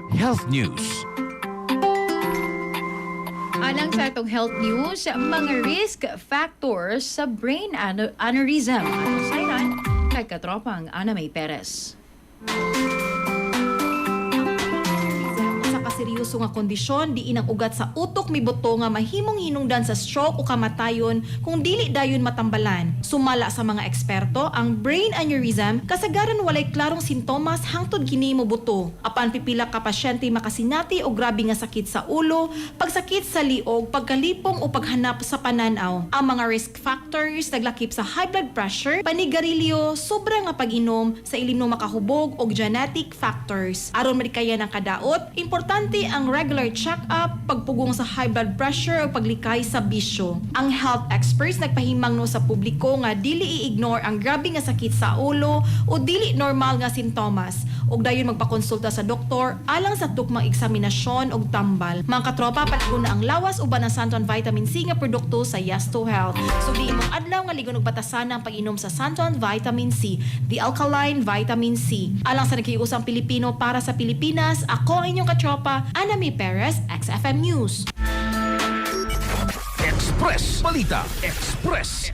Health News. Alang sa itong health news, mga risk factors sa brain aneurysm. Atong sayran, kay katropang Ana May Perez. Seryoso nga kondisyon di inang ugat sa utok mi buto nga mahimong hinungdan sa stroke o kamatayon kung dili dayon matambalan. Sumala sa mga eksperto, ang brain aneurysm kasagaran walay klarong sintomas hangtod kini mo buto. Apan pipila ka pasyente makasinati o grabe nga sakit sa ulo, pagsakit sa liog, pagkalipong o paghanap sa pananaw. Ang mga risk factors naglakip sa high blood pressure, panigarilyo, sobra nga pag-inom sa ilim no makahubog o genetic factors. Aron madikaya ng kadaot, importante ang regular check-up, pagpugong sa high blood pressure o paglikay sa bisyo. Ang health experts nagpahimang no sa publiko nga dili i-ignore ang grabe nga sakit sa ulo o dili normal nga sintomas ug dayon magpakonsulta sa doktor alang sa tukmang eksaminasyon ug tambal. Mga katropa, paligon na ang lawas uban ang Santon Vitamin C nga produkto sa Yes2 Health. So di imong adlaw nga ligon og batasan ang pag-inom sa Santon Vitamin C, the alkaline vitamin C. Alang sa nakiusang Pilipino para sa Pilipinas, ako ang inyong katropa, Ana May Perez, XFM News. Express Balita. Express